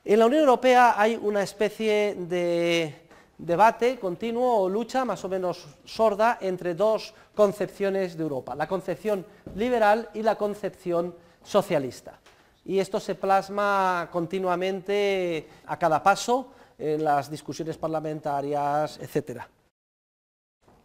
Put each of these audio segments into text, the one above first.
En la Unión Europea hay una especie de debate continuo o lucha más o menos sorda entre dos concepciones de Europa, la concepción liberal y la concepción socialista. Y esto se plasma continuamente a cada paso en las discusiones parlamentarias, etc.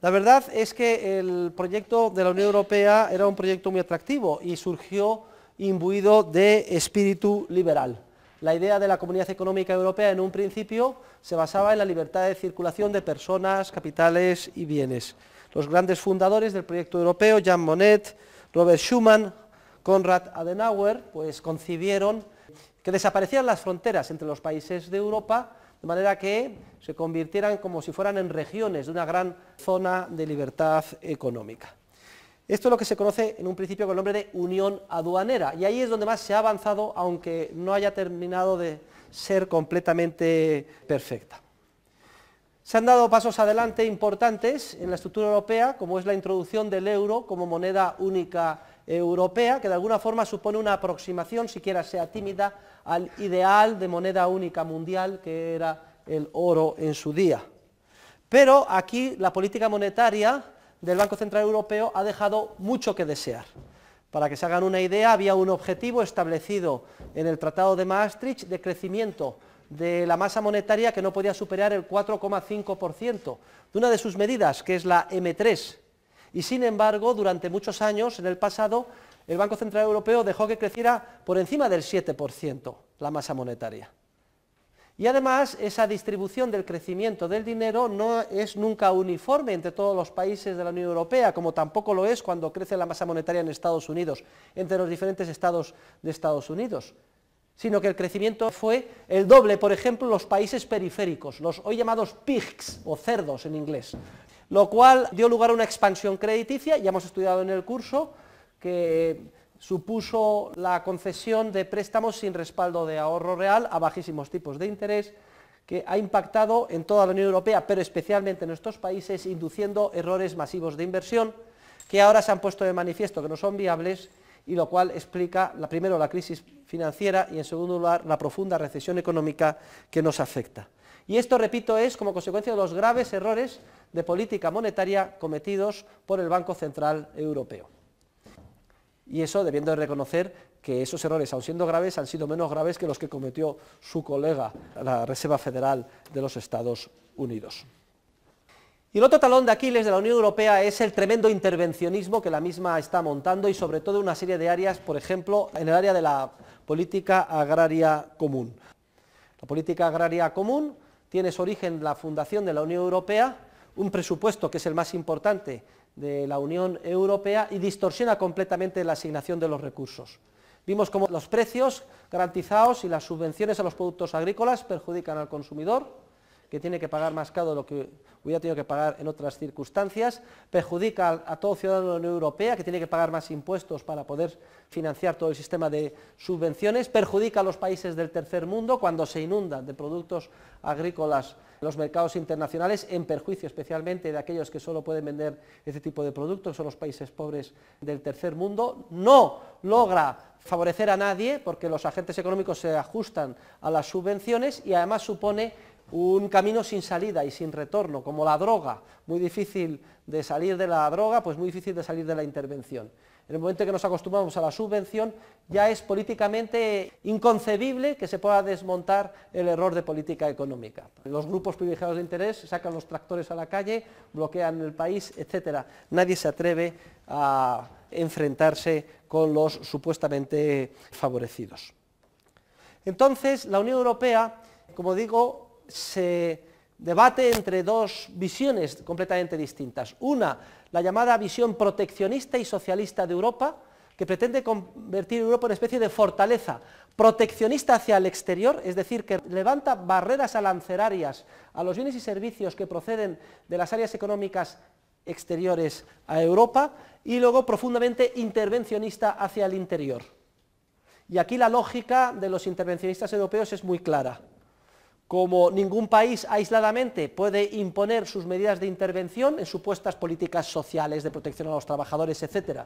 La verdad es que el proyecto de la Unión Europea era un proyecto muy atractivo y surgió imbuido de espíritu liberal. La idea de la Comunidad Económica Europea en un principio se basaba en la libertad de circulación de personas, capitales y bienes. Los grandes fundadores del proyecto europeo, Jean Monnet, Robert Schuman, Konrad Adenauer, pues concibieron que desaparecieran las fronteras entre los países de Europa, de manera que se convirtieran como si fueran en regiones de una gran zona de libertad económica. Esto es lo que se conoce en un principio con el nombre de Unión Aduanera, y ahí es donde más se ha avanzado, aunque no haya terminado de ser completamente perfecta. Se han dado pasos adelante importantes en la estructura europea, como es la introducción del euro como moneda única europea, que de alguna forma supone una aproximación, siquiera sea tímida, al ideal de moneda única mundial que era el oro en su día. Pero aquí la política monetaria del Banco Central Europeo ha dejado mucho que desear. Para que se hagan una idea, había un objetivo establecido en el Tratado de Maastricht de crecimiento de la masa monetaria que no podía superar el 4,5% de una de sus medidas, que es la M3. Y sin embargo, durante muchos años, en el pasado, el Banco Central Europeo dejó que creciera por encima del 7% la masa monetaria. Y además, esa distribución del crecimiento del dinero no es nunca uniforme entre todos los países de la Unión Europea, como tampoco lo es cuando crece la masa monetaria en Estados Unidos, entre los diferentes estados de Estados Unidos, sino que el crecimiento fue el doble, por ejemplo, en los países periféricos, los hoy llamados pigs, o cerdos en inglés, lo cual dio lugar a una expansión crediticia, ya hemos estudiado en el curso, que supuso la concesión de préstamos sin respaldo de ahorro real a bajísimos tipos de interés, que ha impactado en toda la Unión Europea, pero especialmente en estos países, induciendo errores masivos de inversión, que ahora se han puesto de manifiesto que no son viables, y lo cual explica, primero, la crisis financiera y, en segundo lugar, la profunda recesión económica que nos afecta. Y esto, repito, es como consecuencia de los graves errores de política monetaria cometidos por el Banco Central Europeo. Y eso debiendo de reconocer que esos errores, aun siendo graves, han sido menos graves que los que cometió su colega, la Reserva Federal de los Estados Unidos. Y el otro talón de Aquiles de la Unión Europea es el tremendo intervencionismo que la misma está montando, y sobre todo en una serie de áreas, por ejemplo, en el área de la política agraria común. La política agraria común tiene su origen en la fundación de la Unión Europea, un presupuesto que es el más importante de la Unión Europea, y distorsiona completamente la asignación de los recursos. Vimos cómo los precios garantizados y las subvenciones a los productos agrícolas perjudican al consumidor, que tiene que pagar más caro de lo que hubiera tenido que pagar en otras circunstancias, perjudica a todo ciudadano de la Unión Europea, que tiene que pagar más impuestos para poder financiar todo el sistema de subvenciones, perjudica a los países del tercer mundo cuando se inundan de productos agrícolas los mercados internacionales, en perjuicio especialmente de aquellos que solo pueden vender este tipo de productos, que son los países pobres del tercer mundo. No logra favorecer a nadie porque los agentes económicos se ajustan a las subvenciones, y además supone un camino sin salida y sin retorno, como la droga, muy difícil de salir de la droga, pues muy difícil de salir de la intervención. En el momento en que nos acostumbramos a la subvención, ya es políticamente inconcebible que se pueda desmontar el error de política económica. Los grupos privilegiados de interés sacan los tractores a la calle, bloquean el país, etc. Nadie se atreve a enfrentarse con los supuestamente favorecidos. Entonces, la Unión Europea, como digo, se debate entre dos visiones completamente distintas. Una, la llamada visión proteccionista y socialista de Europa, que pretende convertir a Europa en una especie de fortaleza proteccionista hacia el exterior, es decir, que levanta barreras arancelarias a los bienes y servicios que proceden de las áreas económicas exteriores a Europa, y luego profundamente intervencionista hacia el interior. Y aquí la lógica de los intervencionistas europeos es muy clara. Como ningún país aisladamente puede imponer sus medidas de intervención en supuestas políticas sociales de protección a los trabajadores, etc.,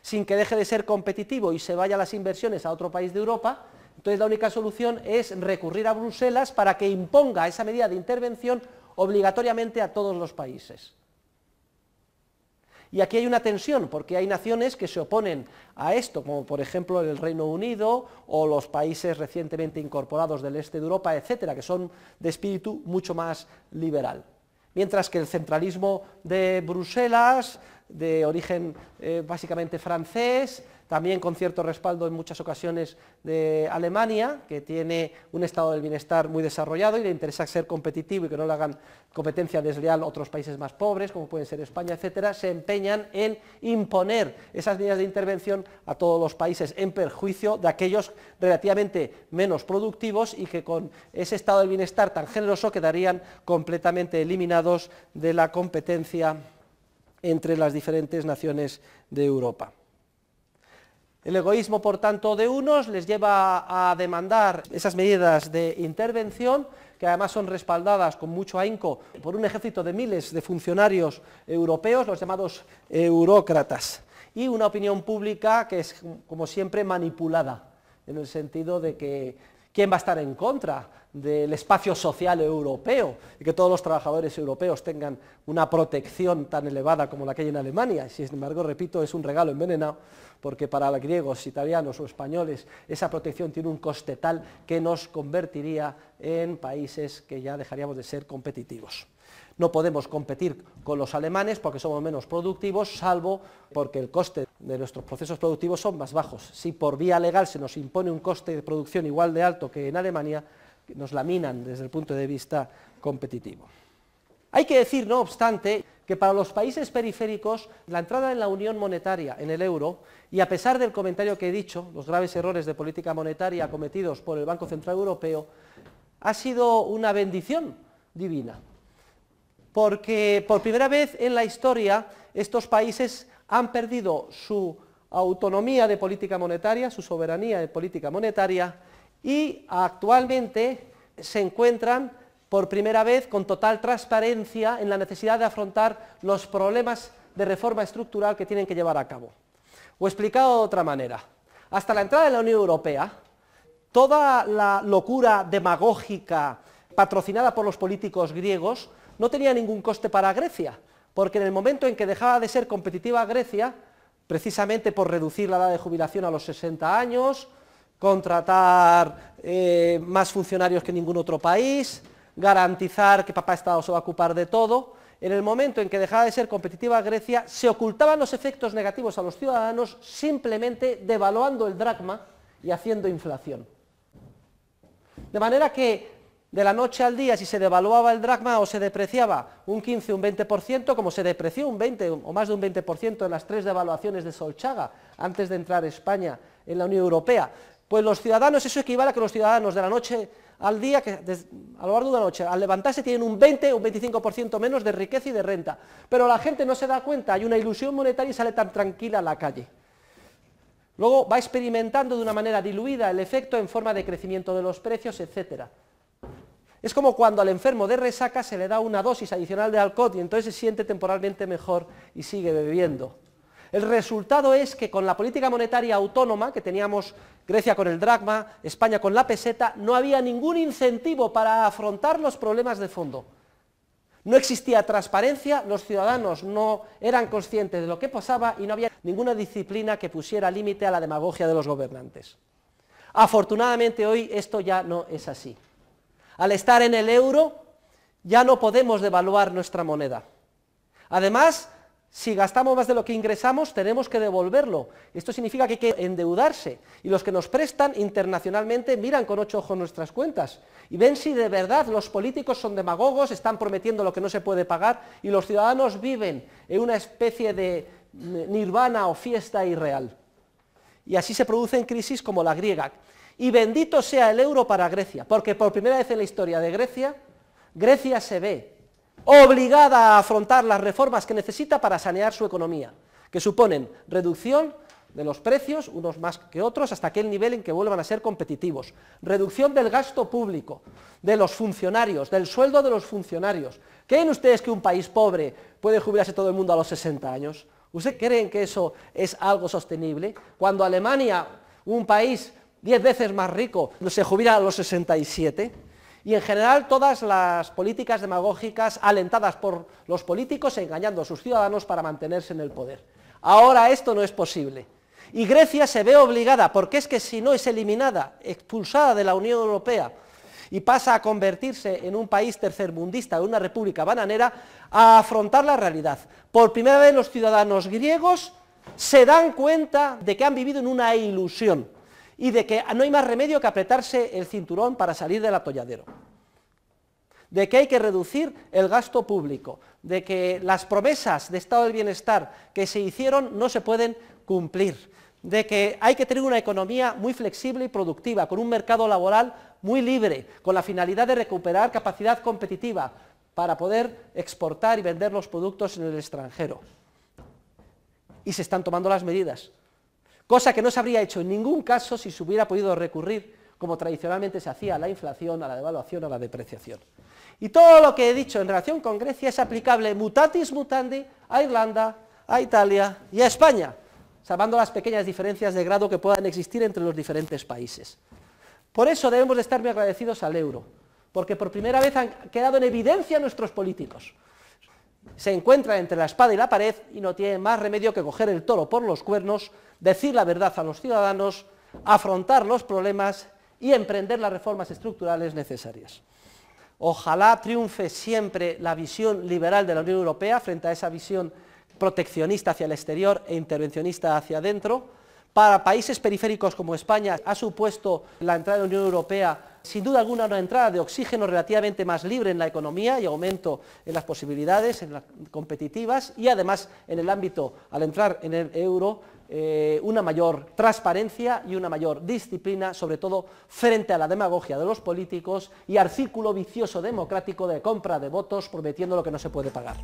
sin que deje de ser competitivo y se vaya las inversiones a otro país de Europa, Entonces la única solución es recurrir a Bruselas para que imponga esa medida de intervención obligatoriamente a todos los países. Y aquí hay una tensión, porque hay naciones que se oponen a esto, como por ejemplo el Reino Unido o los países recientemente incorporados del este de Europa, etcétera, que son de espíritu mucho más liberal. Mientras que el centralismo de Bruselas, de origen básicamente francés, también con cierto respaldo en muchas ocasiones de Alemania, que tiene un estado del bienestar muy desarrollado y le interesa ser competitivo y que no le hagan competencia desleal otros países más pobres, como pueden ser España, etcétera, se empeñan en imponer esas medidas de intervención a todos los países en perjuicio de aquellos relativamente menos productivos y que con ese estado del bienestar tan generoso quedarían completamente eliminados de la competencia entre las diferentes naciones de Europa. El egoísmo, por tanto, de unos les lleva a demandar esas medidas de intervención, que además son respaldadas con mucho ahínco por un ejército de miles de funcionarios europeos, los llamados eurócratas, y una opinión pública que es, como siempre, manipulada, en el sentido de que ¿quién va a estar en contra del espacio social europeo y que todos los trabajadores europeos tengan una protección tan elevada como la que hay en Alemania? Sin embargo, repito, es un regalo envenenado, porque para los griegos, italianos o españoles esa protección tiene un coste tal que nos convertiría en países que ya dejaríamos de ser competitivos. No podemos competir con los alemanes porque somos menos productivos, salvo porque el coste de nuestros procesos productivos son más bajos. Si por vía legal se nos impone un coste de producción igual de alto que en Alemania, nos laminan desde el punto de vista competitivo. Hay que decir, no obstante, que para los países periféricos la entrada en la unión monetaria, en el euro, y a pesar del comentario que he dicho, los graves errores de política monetaria cometidos por el Banco Central Europeo, ha sido una bendición divina, porque por primera vez en la historia estos países han perdido su autonomía de política monetaria, su soberanía de política monetaria, y actualmente se encuentran por primera vez con total transparencia en la necesidad de afrontar los problemas de reforma estructural que tienen que llevar a cabo. O explicado de otra manera, hasta la entrada de la Unión Europea, toda la locura demagógica patrocinada por los políticos griegos no tenía ningún coste para Grecia, porque en el momento en que dejaba de ser competitiva Grecia, precisamente por reducir la edad de jubilación a los 60 años, contratar más funcionarios que ningún otro país, garantizar que papá Estado se va a ocupar de todo, en el momento en que dejaba de ser competitiva Grecia, se ocultaban los efectos negativos a los ciudadanos simplemente devaluando el dracma y haciendo inflación. De manera que de la noche al día, si se devaluaba el dracma o se depreciaba un 15 o un 20%, como se depreció un 20 o más de un 20% en las 3 devaluaciones de Solchaga antes de entrar España en la Unión Europea, pues los ciudadanos, eso equivale a que los ciudadanos de la noche al día, a lo largo de una noche, al levantarse tienen un 20 o un 25% menos de riqueza y de renta, pero la gente no se da cuenta, hay una ilusión monetaria y sale tan tranquila a la calle. Luego va experimentando de una manera diluida el efecto en forma de crecimiento de los precios, etcétera. Es como cuando al enfermo de resaca se le da una dosis adicional de alcohol y entonces se siente temporalmente mejor y sigue bebiendo. El resultado es que con la política monetaria autónoma que teníamos Grecia con el dracma, España con la peseta, no había ningún incentivo para afrontar los problemas de fondo. No existía transparencia, los ciudadanos no eran conscientes de lo que pasaba y no había ninguna disciplina que pusiera límite a la demagogia de los gobernantes. Afortunadamente hoy esto ya no es así. Al estar en el euro ya no podemos devaluar nuestra moneda. Además, si gastamos más de lo que ingresamos, tenemos que devolverlo. Esto significa que hay que endeudarse. Y los que nos prestan internacionalmente miran con 8 ojos nuestras cuentas y ven si de verdad los políticos son demagogos, están prometiendo lo que no se puede pagar y los ciudadanos viven en una especie de nirvana o fiesta irreal. Y así se producen crisis como la griega. Y bendito sea el euro para Grecia, porque por primera vez en la historia de Grecia, Grecia se ve obligada a afrontar las reformas que necesita para sanear su economía, que suponen reducción de los precios, unos más que otros, hasta aquel nivel en que vuelvan a ser competitivos, reducción del gasto público, de los funcionarios, del sueldo de los funcionarios. ¿Creen ustedes que un país pobre puede jubilarse todo el mundo a los 60 años? ¿Ustedes creen que eso es algo sostenible? Cuando Alemania, un país 10 veces más rico, se jubila a los 67, y en general todas las políticas demagógicas alentadas por los políticos engañando a sus ciudadanos para mantenerse en el poder. Ahora esto no es posible. Y Grecia se ve obligada, porque es que si no es eliminada, expulsada de la Unión Europea, y pasa a convertirse en un país tercermundista, en una república bananera, a afrontar la realidad. Por primera vez los ciudadanos griegos se dan cuenta de que han vivido en una ilusión y de que no hay más remedio que apretarse el cinturón para salir del atolladero, de que hay que reducir el gasto público, de que las promesas de estado del bienestar que se hicieron no se pueden cumplir, de que hay que tener una economía muy flexible y productiva, con un mercado laboral muy libre, con la finalidad de recuperar capacidad competitiva para poder exportar y vender los productos en el extranjero. Y se están tomando las medidas, cosa que no se habría hecho en ningún caso si se hubiera podido recurrir, como tradicionalmente se hacía, a la inflación, a la devaluación, a la depreciación. Y todo lo que he dicho en relación con Grecia es aplicable mutatis mutandi a Irlanda, a Italia y a España, salvando las pequeñas diferencias de grado que puedan existir entre los diferentes países. Por eso debemos de estar muy agradecidos al euro, porque por primera vez han quedado en evidencia nuestros políticos. Se encuentran entre la espada y la pared y no tienen más remedio que coger el toro por los cuernos, decir la verdad a los ciudadanos, afrontar los problemas y emprender las reformas estructurales necesarias. Ojalá triunfe siempre la visión liberal de la Unión Europea frente a esa visión proteccionista hacia el exterior e intervencionista hacia adentro. Para países periféricos como España ha supuesto la entrada en la Unión Europea sin duda alguna una entrada de oxígeno relativamente más libre en la economía y aumento en las posibilidades competitivas, y además en el ámbito, al entrar en el euro, una mayor transparencia y una mayor disciplina, sobre todo frente a la demagogia de los políticos y al círculo vicioso democrático de compra de votos prometiendo lo que no se puede pagar.